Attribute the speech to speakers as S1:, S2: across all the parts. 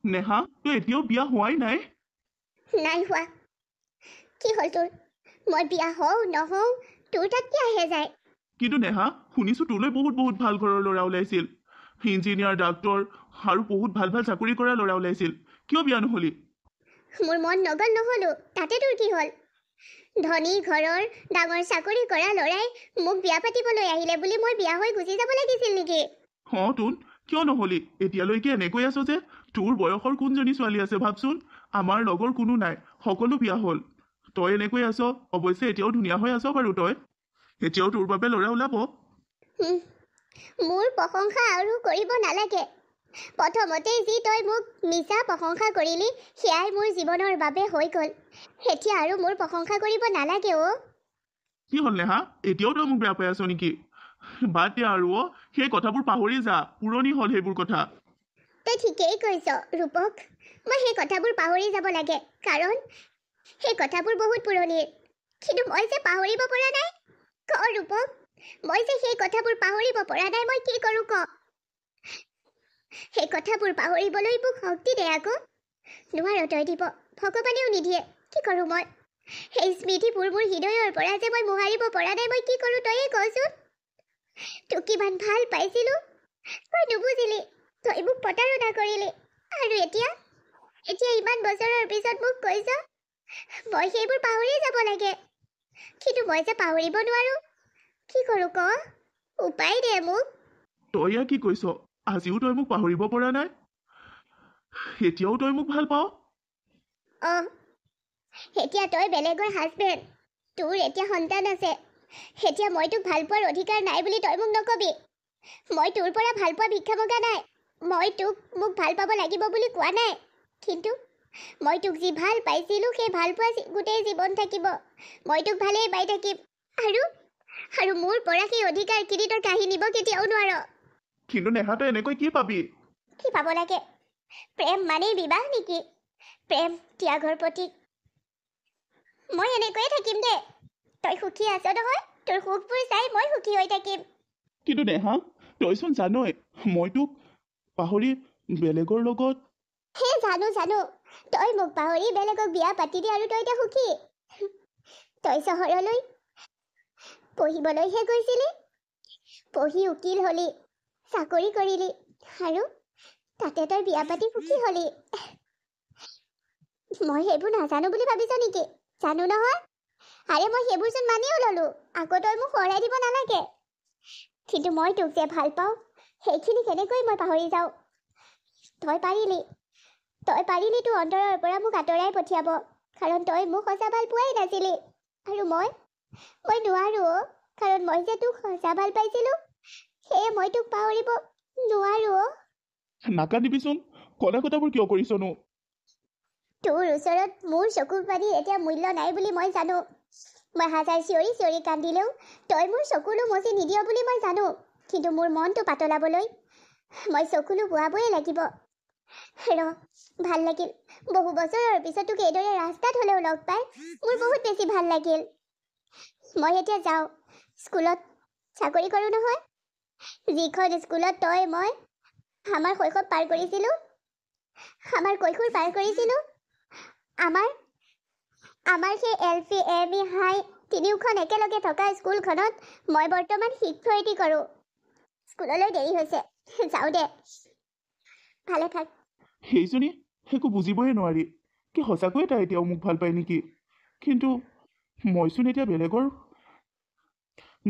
S1: নেহা তই এতিয়াও বিয়া হোৱাই নাই
S2: নাই হোৱা কি হ'ল তোৰ মই বিয়া হওঁ নহওঁ তোৰ তাত কি আহে যায়
S1: কিন্তু নেহা শুনিছো তোলৈ বহুত বহুত ভাল ঘৰৰ ল'ৰা ওলাইছিল ইঞ্জিনিয়াৰ ডাক্তৰ আৰু বহুত ভাল ভাল চাকৰি কৰা ল'ৰা ওলাইছিল কিয় বিয়া নহলি
S2: মোৰ মন নগল নহলো তাতে তোৰ কি হ'ল ধনী ঘৰৰ ডাঙৰ চাকৰি কৰা ল'ৰাই মোক বিয়া পাতিবলৈ আহিলে বুলি মই বিয়া হৈ গুচি যাব লাগিছিল নেকি
S1: তোন কিয় নহলি এতিয়ালৈকে এনেকৈ আছ যে তোৰ বয়সৰ কোনজনী ছোৱালী আছে ভাবচোন আমাৰ লগৰ কোনো নাই সকলো বিয়া হ'ল তই এনেকৈ আছ অৱশ্যে এতিয়াও ধুনীয়া হৈ আছ বাৰু তই এতিয়াও তোৰ বাবে ল'ৰা ওলাব
S2: মোৰ প্ৰশংসা আৰু কৰিব নালাগে প্ৰথমতে যি তই মোক মিছা প্ৰশংসা কৰিলি সেয়াই মোৰ জীৱনৰ বাবে হৈ গ'ল এতিয়া আৰু মোৰ প্ৰশংসা কৰিব নালাগে
S1: কি হ'ল নেহা এতিয়াও তই মোক বেয়া পাই আছ নেকি বাদ দিয়া আৰু সেই কথাবোৰ পাহৰি যা পুৰণি হ'ল সেইবোৰ কথা
S2: তই ঠিকেই কৈছ ৰূপক মই সেই কথাবোৰ পাহৰি যাব লাগে কাৰণ সেই কথাবোৰ বহুত পুৰণিৰ কিন্তু মই যে পাহৰিব পৰা নাই ক ৰূপক মই যে সেই কথাবোৰ পাহৰিব পৰা নাই মই কি কৰোঁ ক সেই কথাবোৰ পাহৰিবলৈ মোক শক্তি দে আকৌ নোৱাৰ তই দিব ভগৱানেও নিদিয়ে কি কৰোঁ মই সেই স্মৃতিবোৰ মোৰ হৃদয়ৰ পৰা যে মই মোহাৰিব পৰা নাই মই কি কৰোঁ তইয়ে কচোন তোক কিমান ভাল পাইছিলোঁ তই নুবুজিলি তই মোক প্ৰতাৰণা কৰিলি আৰু এতিয়া ইমান বছৰৰ পিছত মোক কৈছ মই সেইবোৰ পাহৰি যাব লাগে কিন্তু মই যে পাহৰিব নোৱাৰো কি কৰোঁ ক উপায় দে মোক
S1: তই কি কৈছ আজিও তই মোক পাহৰিব পৰা নাই এতিয়াও তই মোক ভাল পাৱ
S2: এতিয়া তই বেলেগৰ হাজবেণ্ড তোৰ এতিয়া সন্তান আছে এতিয়া মই তোক ভাল পোৱাৰ অধিকাৰ নাই বুলি তই মোক নকবি মই তোৰ পৰা ভাল পোৱা ভিক্ষা মগা নাই মই তোক মোক ভাল পাব লাগিব বুলি কোৱা নাই কিন্তু মই তোক যি ভাল পাইছিলোঁ সেই ভাল পোৱা গোটেই জীৱন থাকিব মই তোক ভালেই পাই থাকিম আৰু মোৰ পৰা সেই অধিকাৰ কিনি তই কাঢ়ি নিব কেতিয়াও নোৱাৰ
S1: কিন্তু নেহা তই এনেকৈ কি পাবি
S2: কি পাব লাগে প্ৰেম মানেই বিবাহ নেকি প্ৰেম ত্যাগৰ প্ৰতীক মই এনেকৈয়ে থাকিম দে তই সুখী আছ নহয় তোৰ সুখবোৰ চাই মই সুখী হৈ থাকিম
S1: কিন্তু নেহা তইচোন জানই মই তোক পাহৰি বেলেগৰ লগত
S2: জানো তই মোক পাহৰি বেলেগক বিয়া পাতিলি আৰু তই এতিয়া সুখী তই চহৰলৈ পঢ়িবলৈহে গৈছিলি পঢ়ি উকিল হলি চাকৰি কৰিলি আৰু তাতে তই বিয়া পাতি সুখী হলি মই সেইবোৰ নাজানো বুলি ভাবিছ নেকি জানো নহয় আৰে মই সেইবোৰচোন মানিও ললো আকৌ তই মোক হৰাই দিব নালাগে কিন্তু মই তোক যে ভাল পাওঁ সেইখিনি কেনেকৈ মই পাহৰি যাওঁ তই পাৰিলি তোৰ অন্তৰৰ পৰা মোক আঁতৰাই পঠিয়াব কাৰণ তই মোক সঁচা ভাল পোৱাই নাছিলি আৰু মই নোৱাৰো কাৰণ মই যে তোক সঁচা ভাল পাইছিলোঁ সেয়ে মই তোক পাহৰিব নোৱাৰো
S1: নাকান্দিবিচোন কলা কথাবোৰ কিয় কৰিছনো
S2: তোৰ ওচৰত মোৰ চকুৰ পানীৰ এতিয়া মূল্য নাই বুলি মই জানো মই হাজাৰ চিঞৰি কান্দিলেও তই মোৰ চকুলো মচি নিদিয় বুলি মই জানো কিন্তু মোৰ মনটো পাতলাবলৈ মই চকুলো বোৱাবই লাগিব ভাল লাগিল বহু বছৰৰ পিছত তোক এইদৰে ৰাস্তাত হ'লেও লগ পাই মোৰ বহুত বেছি ভাল লাগিল মই এতিয়া যাওঁ স্কুলত চাকৰি কৰোঁ নহয় যিখন স্কুলত তই মই আমাৰ শৈশৱ পাৰ কৰিছিলোঁ আমাৰ কৈশোৰ পাৰ কৰিছিলোঁ আমাৰ সেই LP ME হাই তিনিওখন একেলগে থকা স্কুলখনত মই বৰ্তমান শিক্ষয়িত্ৰী কৰোঁ স্কুললৈ দেৰি হৈছে যাওঁ দে ভালে থাক
S1: সেইজনী একো বুজিবই নোৱাৰি কি সঁচাকৈ তাই এতিয়াও মোক ভাল পায় নেকি কিন্তু মইচোন এতিয়া বেলেগৰ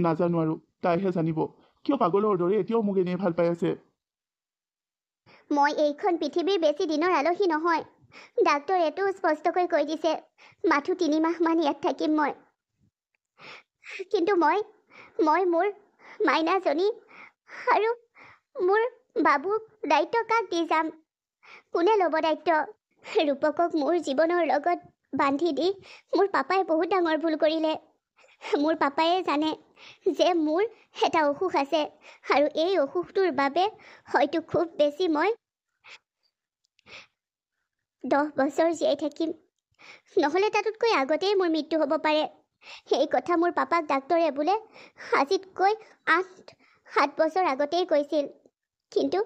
S1: নাজানো আৰু তাইহে জানিব কিয় পাগলৰ দৰে এতিয়াও মোক এনেই ভাল পাই আছে
S2: মই এইখন পৃথিৱীৰ বেছি দিনৰ আলহী নহয় ডাক্তৰেতো স্পষ্টকৈ কৈ দিছে মাথো 3 মাহমান ইয়াত থাকিম মই কিন্তু মই মোৰ মাইনাজনী আৰু মোৰ বাবুক দায়িত্ব কাক দি যাম কোনে ল'ব দায়িত্ব ৰূপকক মোৰ জীৱনৰ লগত বান্ধি দি মোৰ পাপাই বহুত ডাঙৰ ভুল কৰিলে মোৰ পাপায়ে জানে যে মোৰ এটা অসুখ আছে আৰু এই অসুখটোৰ বাবে হয়তো খুব বেছি মই 10 বছৰ জীয়াই থাকিম নহ'লে তাতকৈ আগতেই মোৰ মৃত্যু হ'ব পাৰে এই কথা মোৰ পাপাক ডাক্তৰে বোলে আজিতকৈ 8-7 বছৰ আগতেই কৈছিল কিন্তু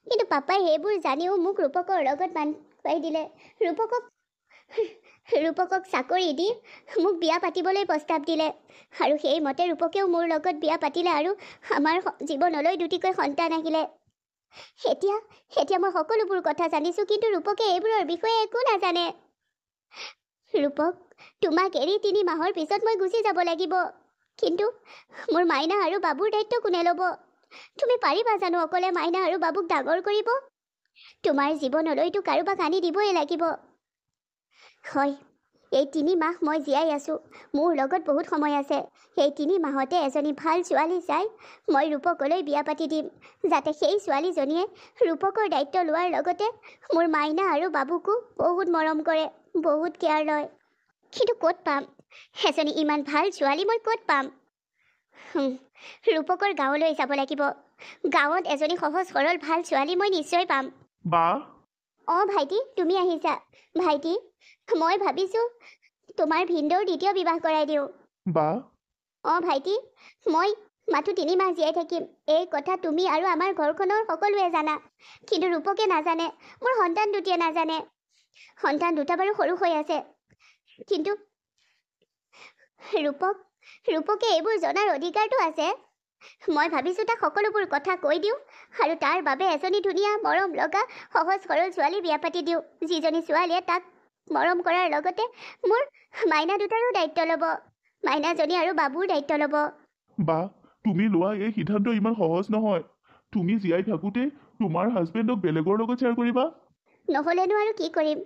S2: কিন্তু পাপাই সেইবোৰ জানিও মোক ৰূপকৰ লগত বান্ধি দিলে। ৰূপকক চাকৰি দি মোক বিয়া পাতিবলৈ প্ৰস্তাৱ দিলে আৰু সেইমতে ৰূপকেও মোৰ লগত বিয়া পাতিলে আৰু আমাৰ জীৱনলৈ দুটিকৈ সন্তান আহিলে। এতিয়া মই সকলোবোৰ কথা জানিছোঁ, কিন্তু ৰূপকে এইবোৰৰ বিষয়ে একো নাজানে। ৰূপক, তোমাক এৰি 3 মাহৰ পিছত মই গুচি যাব লাগিব, কিন্তু মোৰ মাইনা আৰু বাবুৰ দায়িত্ব কোনে ল'ব? তুমি পাৰিবা জানো অকলে মাইনা আৰু বাবুক ডাঙৰ কৰিব? তোমাৰ জীৱনলৈতো কাৰোবাক আনি দিবই লাগিব। হয়, এই 3 মাহ মই জীয়াই আছোঁ, মোৰ লগত বহুত সময় আছে। সেই 3 মাহতে এজনী ভাল ছোৱালী চাই মই ৰূপকলৈ বিয়া পাতি দিম, যাতে সেই ছোৱালীজনীয়ে ৰূপকৰ দায়িত্ব লোৱাৰ লগতে মোৰ মাইনা আৰু বাবুকো বহুত মৰম কৰে, বহুত কেয়াৰ লয়। কিন্তু ক'ত পাম এজনী ইমান ভাল ছোৱালী? মই ক'ত পাম? ৰূপকৰ গাঁৱলৈ যাব লাগিব। গাঁৱত এজনী সহজ সৰল ভাল ছোৱালী মই নিশ্চয় পাম।
S1: বা
S2: ভাইটি, তুমি আহিছা। ভাইটি, মই ভাবিছোঁ তোমাৰ ভিনদেউৰ 2য় বিবাহ কৰাই দিওঁ।
S1: বা
S2: ভাইটি, মই মাথো 3 মাহ জীয়াই থাকিম, এই কথা তুমি আৰু আমাৰ ঘৰখনৰ সকলোৱে জানা, কিন্তু ৰূপকে নাজানে, মোৰ সন্তান 2টিয়ে নাজানে। সন্তান 2টা বাৰু সৰু হৈ আছে, কিন্তু ৰূপকে এইবোৰ জনাৰ অধিকাৰটো আছে। মই ভাবিছোঁ তাক সকলোবোৰ কথা কৈ দিওঁ আৰু তাৰ বাবে এজনী ধুনীয়া মৰম লগা সহজ সৰল ছোৱালী বিয়া পাতি দিওঁ, যিজনী ছোৱালীয়ে তাক মৰম কৰাৰ লগতে মোৰ মাইনা 2টাৰো দায়িত্ব ল'ব, মাইনাজনী আৰু বাবুৰ দায়িত্ব ল'ব।
S1: বা তুমি লোৱা এই সিদ্ধান্ত ইমান সহজ নহয়। তুমি জীয়াই থাকোঁতে তোমাৰ হাজবেণ্ডক বেলেগৰ লগত শ্বেয়াৰ কৰিবা?
S2: নহ'লেনো আৰু কি কৰিম?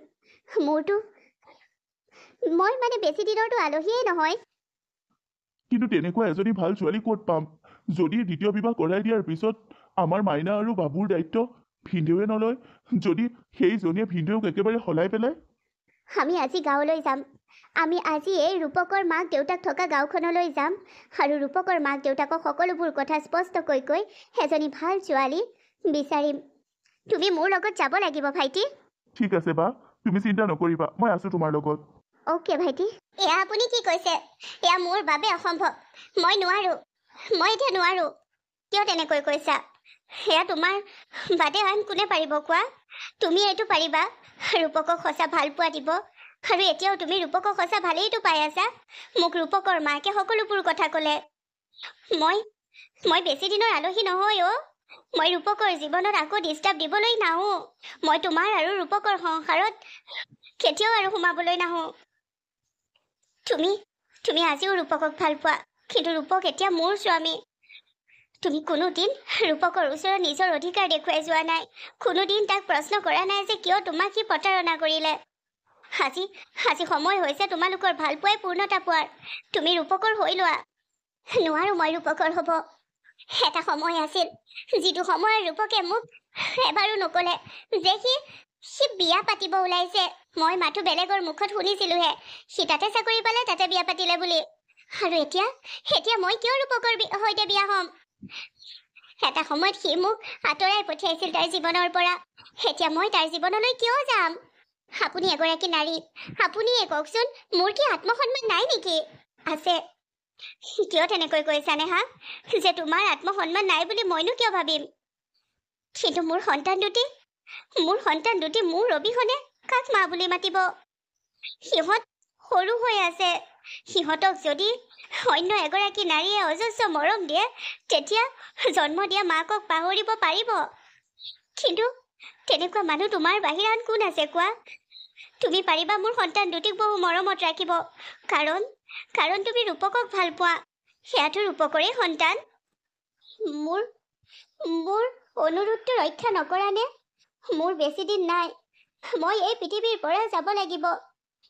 S2: মই বেছি দিনৰতো আলহীয়েই নহয়।
S1: কিন্তু তেনেকুৱা এজনী ভাল ছোৱালী ক'ত পাম? যদি 2য় বিবাহ কৰাই দিয়াৰ পিছত আমাৰ মাইনা আৰু বাবুৰ দায়িত্ব ভিনদেউৱে নলয়, যদি সেইজনীয়ে ভিনদেউক একেবাৰে সলাই পেলায়?
S2: আমি আজি গাঁৱলৈ যাম। আমি আজি এই ৰূপকৰ মাক দেউতাক থকা গাঁওখনলৈ যাম আৰু ৰূপকৰ মাক দেউতাকক সকলোবোৰ কথা স্পষ্টকৈ কৈ এজনী ভাল ছোৱালী বিচাৰিম। তুমি মোৰ লগত যাব লাগিব ভাইটি।
S1: ঠিক আছে বা, তুমি চিন্তা নকৰিবা, মই আছোঁ তোমাৰ লগত।
S2: অ'কে ভাইটি। এয়া আপুনি কি কৈছে? এয়া মোৰ বাবে অসম্ভৱ। মই এতিয়া নোৱাৰোঁ। কিয় তেনেকৈ কৈছা? এয়া তোমাৰ বাদে আন কোনে পাৰিব কোৱা? তুমি এইটো পাৰিবা ৰূপকক সঁচা ভাল পোৱা দিব, আৰু এতিয়াও তুমি ৰূপকক সঁচা ভালেইতো পাই আছা। মোক ৰূপকৰ মাকে সকলোবোৰ কথা ক'লে। মই বেছি দিনৰ আলহী নহয় অ'। মই ৰূপকৰ জীৱনত আকৌ ডিষ্টাৰ্ব দিবলৈ নাহোঁ। মই তোমাৰ আৰু ৰূপকৰ সংসাৰত কেতিয়াও আৰু সোমাবলৈ নাহোঁ। তুমি আজিও ৰূপকক ভাল পোৱা, কিন্তু ৰূপক এতিয়া মোৰ স্বামী। তুমি কোনোদিন ৰূপকৰ ওচৰত নিজৰ অধিকাৰ দেখুৱাই যোৱা নাই, কোনোদিন তাক প্ৰশ্ন কৰা নাই যে কিয় তোমাক সি প্ৰতাৰণা কৰিলে। আজি সময় হৈছে তোমালোকৰ ভাল পোৱাই পূৰ্ণতা পোৱাৰ। তুমি ৰূপকৰ হৈ লোৱা। নোৱাৰো মই ৰূপকৰ হ'ব। এটা সময় আছিল, যিটো সময়ত ৰূপকে মোক এবাৰো নক'লে যে সি বিয়া পাতিব ওলাইছে। মই মাথো বেলেগৰ মুখত শুনিছিলোহে সি তাতে চাকৰি পালে, তাতে বিয়া পাতিলে বুলি। আৰু এতিয়া মই কিয় ৰূপকৰ সৈতে বিয়া হ'ম? এটা সময়ত সি মোক আঁতৰাই পঠিয়াইছিল তাৰ জীৱনৰ পৰা। এতিয়া মই তাৰ জীৱনলৈ কিয় যাম? আপুনি এগৰাকী নাৰী, আপুনিয়ে কওকচোন, মোৰ কি আত্মসন্মান নাই নেকি? আছে। কিয় তেনেকৈ কৈছা নেহা? যে তোমাৰ আত্মসন্মান নাই বুলি মইনো কিয় ভাবিম? কিন্তু মোৰ সন্তান দুটি মোৰ অবিহনে কাক মা বুলি মাতিব? সিহঁত সৰু হৈ আছে। সিহঁতক যদি অন্য এগৰাকী নাৰীয়ে অজস্ৰ মৰম দিয়ে, তেতিয়া জন্ম দিয়া মাকক পাহৰিব পাৰিব। কিন্তু তেনেকুৱা মানুহ তোমাৰ বাহিৰে আন কোন আছে কোৱা? তুমি পাৰিবা মোৰ সন্তান দুটিক বহু মৰমত ৰাখিব, কাৰণ তুমি ৰূপকক ভাল পোৱা। সেয়াতো ৰূপকৰে সন্তান। মোৰ অনুৰোধটো ৰক্ষা নকৰা নে? মোৰ বেছি দিন নাই। মই এই পৃথিৱীৰ পৰা যাব লাগিব।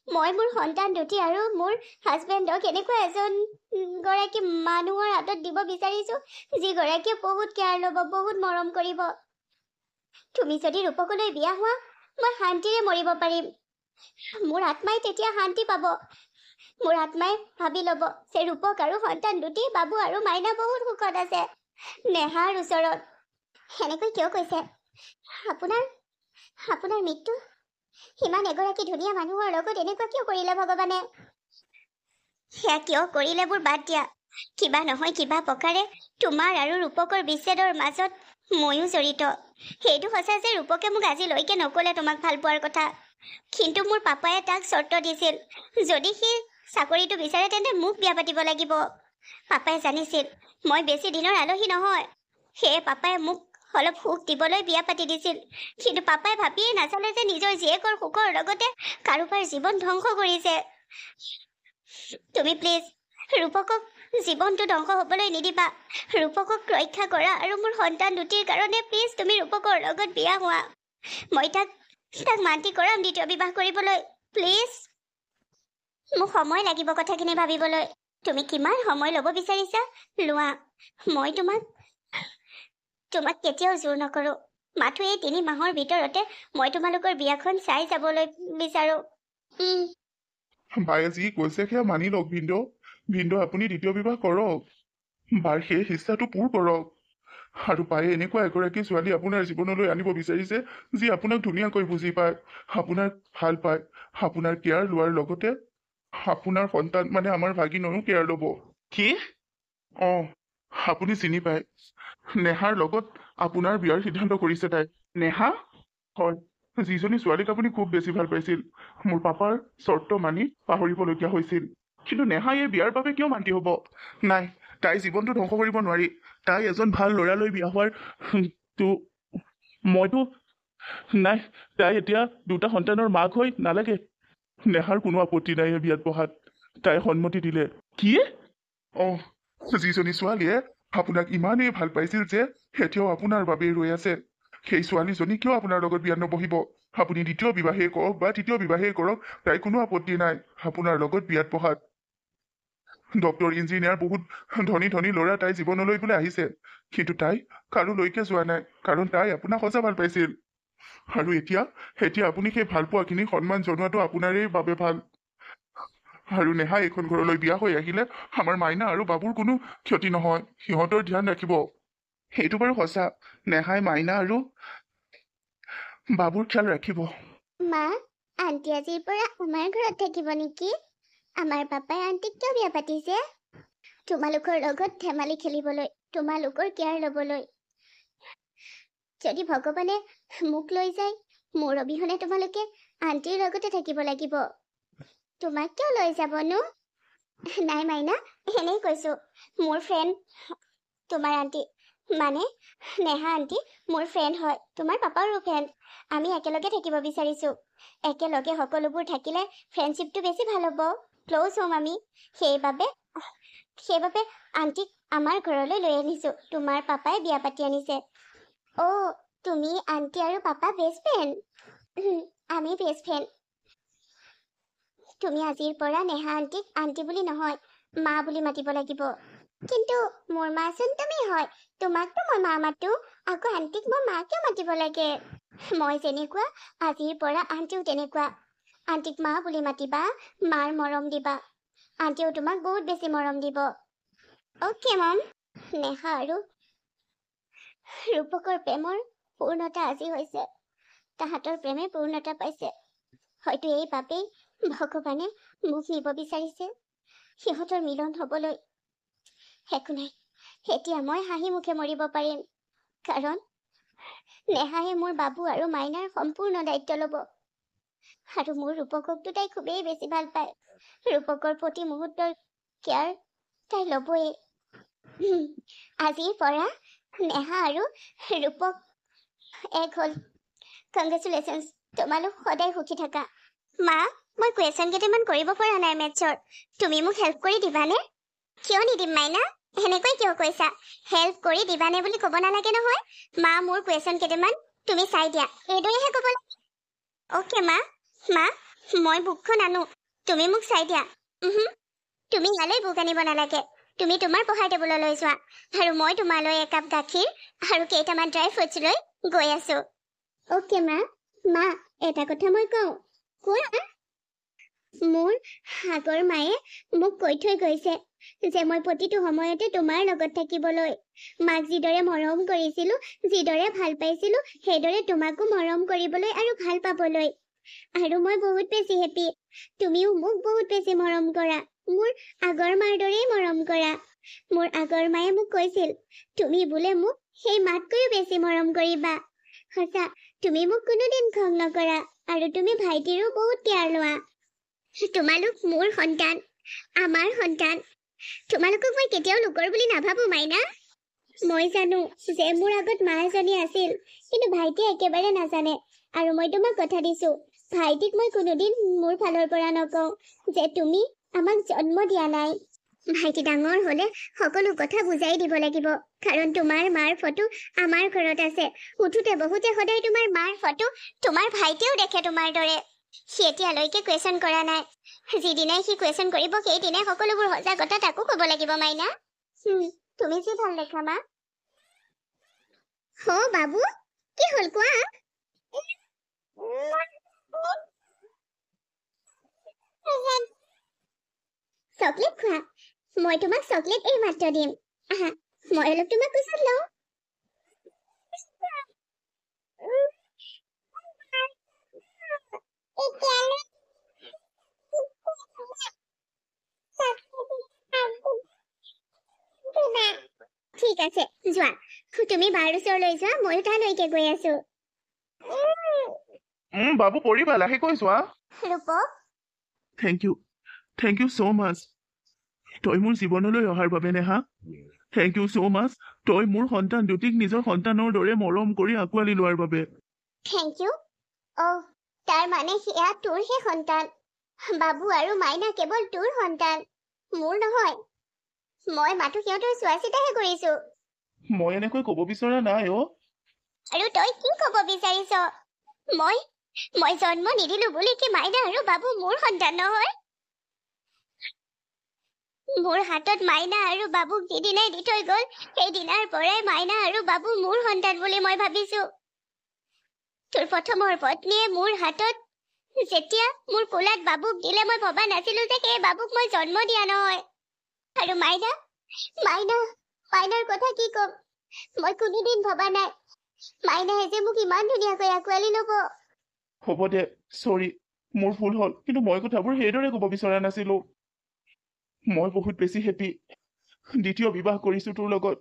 S2: মই মোৰ সন্তান দুটি আৰু মোৰ হাজবেণ্ডক এনেকুৱা এজনগৰাকী মানুহৰ হাতত দিব বিচাৰিছোঁ, যিগৰাকীয়ে বহুত কেয়াৰ ল'ব, বহুত মৰম কৰিব। তুমি যদি ৰূপকলৈ বিয়া হোৱা, মই শান্তিৰে মৰিব পাৰিম। মোৰ আত্মাই তেতিয়া শান্তি পাব। মোৰ আত্মাই ভাবি ল'ব যে ৰূপক আৰু সন্তান দুটি, বাবু আৰু মাইনা বহুত সুখত আছে নেহাৰ ওচৰত। সেনেকৈ কিয় কৈছে? আপোনাৰ মৃত্যু ইমান এগৰাকী ধুনীয়া মানুহৰ লগত এনেকুৱা কিয় কৰিলে ভগৱানে? সেয়া কিয় কৰিলেবোৰ বাদ দিয়া। কিবা নহয় কিবা প্ৰকাৰে তোমাৰ আৰু ৰূপকৰ বিচ্ছেদৰ মাজত ময়ো জড়িত। সেইটো সঁচা যে ৰূপকে মোক আজিলৈকে নক'লে তোমাক ভাল পোৱাৰ কথা। কিন্তু মোৰ পাপায়ে তাক চৰ্ত দিছিল, যদি সি চাকৰিটো বিচাৰে তেন্তে মোক বিয়া পাতিব লাগিব। পাপাই জানিছিল মই বেছি দিনৰ আলহী নহয়, সেয়ে পাপাই মোক অলপ সুখ দিবলৈ বিয়া পাতি দিছিল। কিন্তু পাপাই ভাবিয়ে নাচালে যে নিজৰ জীয়েকৰ সুখৰ লগতে কাৰোবাৰ জীৱন ধ্বংস কৰিছে। তুমি প্লিজ ৰূপকক জীৱনটো ধ্বংস হ'বলৈ নিদিবা। ৰূপকক ৰক্ষা কৰা আৰু মোৰ সন্তান দুটিৰ কাৰণে প্লিজ তুমি ৰূপকৰ লগত বিয়া হোৱা। মই তাক মান্তি কৰাম দ্বিতীয় বিবাহ কৰিবলৈ। প্লিজ মোক সময় লাগিব কথাখিনি ভাবিবলৈ। তুমি কিমান সময় ল'ব বিচাৰিছা লোৱা। মই তোমাক কেতিয়াও জোৰ নকৰো। মাথো এই 3 মাহৰ ভিতৰতে মই তোমালোকৰ বিয়াখন চাই যাবলৈ বিচাৰো।
S1: বায়ে যি কৈছে সেয়া মানি লওক ভিনদেউ। ভিনদেউ আপুনি দ্বিতীয় বিবাহ কৰক, বাৰ সেই ইচ্ছাটো পূৰ কৰক। আৰু বায়ে এনেকুৱা এগৰাকী ছোৱালী আপোনাৰ জীৱনলৈ আনিব বিচাৰিছে যি আপোনাক ধুনীয়াকৈ বুজি পায়, আপোনাক ভাল পায়, আপোনাৰ কেয়াৰ লোৱাৰ লগতে আপোনাৰ সন্তান মানে আমাৰ ভাগিনৰো কেয়াৰ ল'ব। কি? আপুনি চিনি পায়, নেহাৰ লগত আপোনাৰ বিয়াৰ সিদ্ধান্ত কৰিছে তাই। নেহা? হয়, যিজনী ছোৱালীক আপুনি খুব বেছি ভাল পাইছিল। মোৰ পাপাৰ চৰ্ত মানি পাহৰিবলগীয়া হৈছিল। কিন্তু নেহাই এই বিয়াৰ বাবে কিয় মান্তি হ'ব? নাই, তাই জীৱনটো ধ্বংস কৰিব নোৱাৰি। তাই এজন ভাল ল'ৰালৈ বিয়া হোৱাৰ মইতো নাই, তাই এতিয়া 2টা সন্তানৰ মাক হৈ নালাগে। নেহাৰ কোনো আপত্তি নাই এই বিয়াত বহাত, তাই সন্মতি দিলে। কি? যিজনী ছোৱালীয়ে আপোনাক ইমানেই ভাল পাইছিল যে এতিয়াও আপোনাৰ বাবেই ৰৈ আছে, সেই ছোৱালীজনী কিয় আপোনাৰ লগত বিয়াত নবহিব? আপুনি দ্বিতীয় বিবাহেই কৰক বা তৃতীয় বিবাহেই কৰক, তাই কোনো আপত্তি নাই আপোনাৰ লগত বিয়াত বহাত। ডক্টৰ, ইঞ্জিনিয়াৰ, বহুত ধনী ধনী ল'ৰা তাই জীৱনলৈ বোলে আহিছে, কিন্তু তাই কাৰোলৈকে যোৱা নাই, কাৰণ তাই আপোনাক সঁচা ভাল পাইছিল। আৰু এতিয়া আপুনি সেই ভাল পোৱাখিনি সন্মান জনোৱাটো আপোনাৰেই বাবে ভাল। আৰু নেহা এইখন ঘৰলৈ বিয়া হৈ আহিলে আমাৰ মাইনা আৰু বাবুৰ কোনো ক্ষতি নহয়, সিহঁতৰ ধ্যান ৰাখিব। সেইটো বাৰু সঁচা, নেহাই মাইনা আৰু বাবুৰ খ্যাল ৰাখিব।
S2: মা, আন্টি আজিৰ পৰা আমাৰ ঘৰত থাকিব নেকি? আমাৰ পাপাই আন্টিক কিয় বিয়া পাতিছে? তোমালোকৰ লগত ধেমালি খেলিবলৈ, তোমালোকৰ কেয়াৰ ল'বলৈ। যদি ভগৱানে মোক লৈ যায়, মোৰ অবিহনে তোমালোকে আন্টিৰ লগতে থাকিব লাগিব। তোমাক কিয় লৈ যাবনো? নাই মাইনা, এনেই কৈছো। মোৰ ফ্ৰেণ্ড তোমাৰ আন্টি, মানে নেহা আন্টি মোৰ ফ্ৰেণ্ড হয়, তোমাৰ পাপাৰো ফ্ৰেণ্ড। আমি একেলগে থাকিব বিচাৰিছো। একেলগে সকলোবোৰ থাকিলে ফ্ৰেণ্ডশ্বিপটো বেছি ভাল হ'ব, ক্ল'জ হ'ম আমি। সেইবাবে আন্টিক আমাৰ ঘৰলৈ লৈ আনিছো। তোমাৰ পাপাই বিয়া পাতি আনিছে। তুমি আন্টি আৰু পাপা বেষ্ট ফ্ৰেণ্ড? আমি বেষ্ট ফ্ৰেণ্ড। তুমি আজিৰ পৰা নেহা আন্টিক আন্টি বুলি নহয়, মা বুলি মাতিব লাগিব। কিন্তু মোৰ মাচোন তুমি হয়, তোমাকতো মই মা মাতো, আকৌ আন্টিক মই মা কিয় মাতিব লাগে? মই যেনেকুৱা আজিৰ পৰা আন্টিও তেনেকুৱা। আন্টিক মা বুলি মাতিবা, মাৰ মৰম দিবা। আন্টিও তোমাক বহুত বেছি মৰম দিব। অ'কে মম। নেহা আৰু ৰূপকৰ প্ৰেমৰ পূৰ্ণতা আজি হৈছে। তাহাঁতৰ প্ৰেমে পূৰ্ণতা পাইছে। হয়তো এইবাবেই ভগৱানে মোক নিব বিচাৰিছে সিহঁতৰ মিলন হ'বলৈ। একো নাই, এতিয়া মই হাঁহি মুখে মৰিব পাৰিম, কাৰণ নেহায়ে মোৰ বাবু আৰু মাইনাৰ সম্পূৰ্ণ দায়িত্ব ল'ব। আৰু মোৰ ৰূপককতো তাই খুবেই বেছি ভাল পায়। ৰূপকৰ প্ৰতি মুহূৰ্তৰ কেয়াৰ তাই ল'বই। আজিৰ পৰা নেহা আৰু ৰূপক এক হ'ল। কংগ্ৰেচুলেশ্যনছ, তোমালোক সদায় সুখী থাকা। মা, মই কুৱেশ্যন কেইটামান কৰিব পৰা নাই মেথছৰ, তুমি মোক হেল্প কৰি দিবানে? কিয় নিদিম মাইনা? এনেকৈ কিয় কৈছা? হেল্প কৰি দিবানে বুলি ক'ব নালাগে নহয়। মা, মোৰ কুৱেশ্যন কেইটামান তুমি চাই দিয়া, এইদৰেহে ক'ব লাগে। অ'কে মা। মই বুকখন আনো, তুমি মোক চাই দিয়া। তুমি ইয়ালৈ বুক আনিব নালাগে, তুমি তোমাৰ পঢ়াৰ টেবুললৈ যোৱা, আৰু মই তোমালৈ একাপ গাখীৰ আৰু কেইটামান ড্ৰাই ফ্ৰুটছ লৈ গৈ আছো। অ'কে মা। এটা কথা মই কওঁ। কোৱা। মোৰ আগৰ মায়ে মোক কৈ থৈ গৈছে যে মই প্ৰতিটো সময়তে তোমাৰ লগত থাকিবলৈ। মাক যিদৰে মৰম কৰিছিলো, যিদৰে ভাল পাইছিলো, সেইদৰে তোমাকো মৰম কৰিবলৈ আৰু ভাল পাবলৈ। আৰু মই বহুত বেছি হেপী, তুমিও মোক বহুত বেছি মৰম কৰা। মোৰ আগৰ মাৰ দৰেই মৰম কৰা। মোৰ আগৰ মায়ে মোক কৈছিল, তুমি বোলে মোক সেই মাতকৈও বেছি মৰম কৰিবা। সঁচা তুমি মোক কোনোদিন খং নকৰা আৰু তুমি ভাইটিৰো বহুত কেয়াৰ লোৱা তোমালোক মোৰ সন্তান আমাৰ সন্তান তোমালোকক মই কেতিয়াও লোকৰ বুলি নাভাবো মাইনা মই জানো যে মোৰ আগত মা এজনী আছিল কিন্তু ভাইটিয়ে একেবাৰে নাজানে আৰু মই তোমাক কথা দিছো ভাইটিক মই কোনোদিন মোৰ ফালৰ পৰা নকওঁ যে তুমি আমাক জন্ম দিয়া নাই ভাইটি ডাঙৰ হলে সকলো কথা বুজাই দিব লাগিব কাৰণ তোমাৰ মাৰ ফটো আমাৰ ঘৰত আছে উঠোতে বহুতে সদায় তোমাৰ মাৰ ফটো তোমাৰ ভাইটিয়েও দেখে তোমাৰ দৰে সি এতিয়ালৈকে কুৱেশ্যন কৰা নাই যিদিনাই সি কুৱেশ্যন কৰিব সেইদিনাই সকলোবোৰ সঁচা কথা তাকো ক'ব লাগিব মাইনা তুমি যি ভাল দেখা মা হ বাবু কি হ'ল কোৱা চকলেট খোৱা মই তোমাক চকলেট এই মাত্ৰ দিম আহা মই অলপ তোমাক পিছত লওঁ ঠিক আছে যোৱা তুমি বাৰ ওচৰলৈ যোৱা ময়ো তালৈকে গৈ আছো
S1: বাবু পৰিবা লাহেকৈ যোৱা
S2: ৰূপক
S1: থেংক ইউ ছ' মাছ তই মোৰ জীৱনলৈ অহাৰ বাবে নেহা থেংক ইউ ছ' মাছ তই মোৰ সন্তান দুটিক নিজৰ সন্তানৰ দৰে মৰম কৰি আঁকোৱালি লোৱাৰ বাবে
S2: থেংক ইউ তাৰ মানে সেয়া তোৰহে সন্তান বাবু আৰু মাইনা কেৱল তোৰ সন্তান মোৰ নহয় মই মাথো সিহঁতৰ চোৱা চিতাহে কৰিছো
S1: মই এনেকৈ ক'ব বিচৰা নাই
S2: আৰু তই কি ক'ব বিচাৰিছ মই জন্ম নিদিলো বুলি কি মাইনা আৰু বাবু মোৰ সন্তান নহয় মোৰ হাতত মাইনা আৰু বাবুক যিদিনাই দি থৈ গ'ল সেইদিনাৰ পৰাই মাইনা আৰু বাবু মোৰ সন্তান বুলি মই ভাবিছো তোৰ প্ৰথমৰ পত্নীয়ে মোৰ হাতত যেতিয়া মোৰ কোলাত বাবুক দিলে মই ভবা নাছিলো যে সেই বাবুক মই জন্ম দিয়া নহয় আৰু মাইনাৰ কথা কি ক'ম মই কোনোদিন ভবা নাই মাইনাই যে মোক ইমান ধুনীয়াকৈ আঁকোৱালি ল'ব
S1: হ'ব দে চৰি মোৰ ভুল হ'ল কিন্তু মই কথাবোৰ সেইদৰে ক'ব বিচৰা নাছিলো মই বহুত বেছি হেপী দ্বিতীয় বিবাহ কৰিছো তোৰ লগত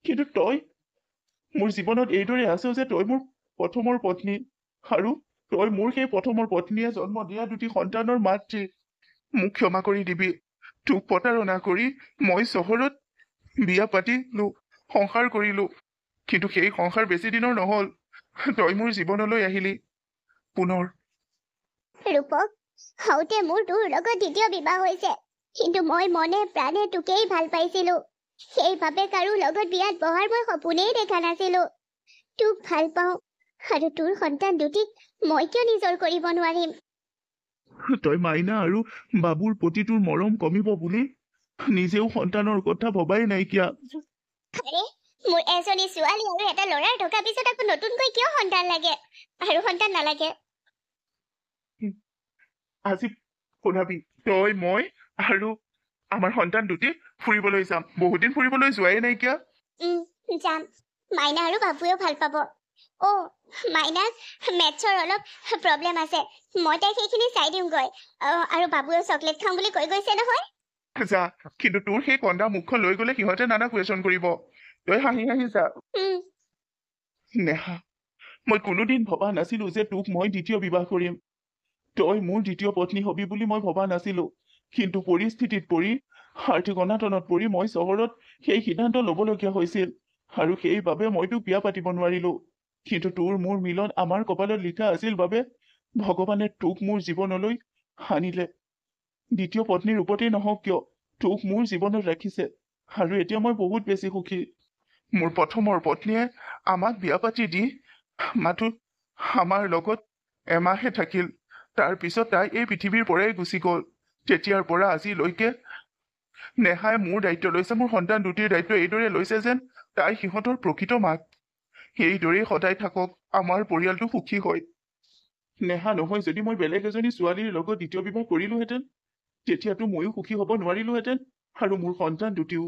S1: কিন্তু তই মোৰ জীৱনত এইদৰে আছ যে তই মোৰ প্ৰথমৰ পত্নী আৰু তই মোৰ সেই প্ৰথমৰ পত্নীয়ে জন্ম দিয়া দুটি সন্তানৰ মাতৃ মোক ক্ষমা কৰি দিবি তোক প্ৰতাৰণা কৰি মই চহৰত বিয়া পাতিলো সংসাৰ কৰিলো কিন্তু সেই সংসাৰ বেছি দিনৰ নহল তই মোৰ জীৱনলৈ আহিলি পুনৰ
S2: ৰূপক হওঁতে মোৰ তোৰ লগত দ্বিতীয় বিবাহ হৈছে কিন্তু মই মনে প্ৰাণে তোকেই ভাল পাইছিলো সেইবাবে কাৰো লগত বিয়াত বহাৰ মই সপোনেই দেখা নাছিলো তোক ভাল পাওঁ আৰু তোৰ সন্তান দুটিক মই কিয় নিজৰ কৰিব নোৱাৰিম
S1: তই মাইনা আৰু বাবুৰ প্ৰতি তোৰ মৰম কমিব বুলি নিজেও সন্তানৰ কথা ভবাই নাইকিয়া
S2: আৰে মোৰ এজনী ছোৱালী আৰু এটা ল'ৰাৰ থকা পিছত আকৌ নতুনকৈ কিয় সন্তান লাগে আৰু সন্তান নালাগে
S1: আজি শুনাবি তই মই আৰু আমাৰ সন্তান দুটি ফুৰিবলৈ যাম বহুত দিন ফুৰিবলৈ যোৱাই নাইকিয়া
S2: যাম মাইনা আৰু বাবুৱেও ভাল পাব মাইনাক মেথছৰ অলপ প্ৰব্লেম আছে মই তাইক সেইখিনি চাই দিওঁগৈ আৰু বাবুৱেও চকলেট খাওঁ বুলি কৈ গৈছে নহয়
S1: যা কিন্তু তোৰ সেই কন্দা মুখখন লৈ গ'লে সিহঁতে নানা কুৱেশ্যন কৰিব তই হাঁহি যা নেহা মই কোনোদিন ভবা নাছিলো যে তোক মই দ্বিতীয় বিবাহ কৰিম তই মোৰ দ্বিতীয় পত্নী হবি বুলি মই ভবা নাছিলো কিন্তু পৰিস্থিতিত পৰি আৰ্থিক অনাটনত পৰি মই চহৰত সেই সিদ্ধান্ত ল'বলগীয়া হৈছিল আৰু সেইবাবে মই তোক বিয়া পাতিব নোৱাৰিলো কিন্তু তোৰ মোৰ মিলন আমাৰ কপালত লিখা আছিল বাবে ভগৱানে তোক মোৰ জীৱনলৈ আনিলে দ্বিতীয় পত্নীৰ ৰূপতেই নহওক কিয় তোক মোৰ জীৱনত ৰাখিছে আৰু এতিয়া মই বহুত বেছি সুখী মোৰ প্ৰথমৰ পত্নীয়ে আমাক বিয়া পাতি দি মাথো আমাৰ লগত এমাহে থাকিল তাৰ পিছত তাই এই পৃথিৱীৰ পৰাই গুচি গ'ল তেতিয়াৰ পৰা আজিলৈকে নেহাই মোৰ দায়িত্ব লৈছে মোৰ সন্তান দুটিৰ দায়িত্ব এইদৰে লৈছে যেন তাই সিহঁতৰ প্ৰকৃত মাক এইদৰেই সদায় থাকক আমাৰ পৰিয়ালটো সুখী হয় নেহা নহয় যদি মই বেলেগ এজনী ছোৱালীৰ লগত দ্বিতীয় বিবাহ কৰিলোহেঁতেন তেতিয়াতো ময়ো সুখী হ'ব নোৱাৰিলোহেঁতেন আৰু মোৰ সন্তান দুটিও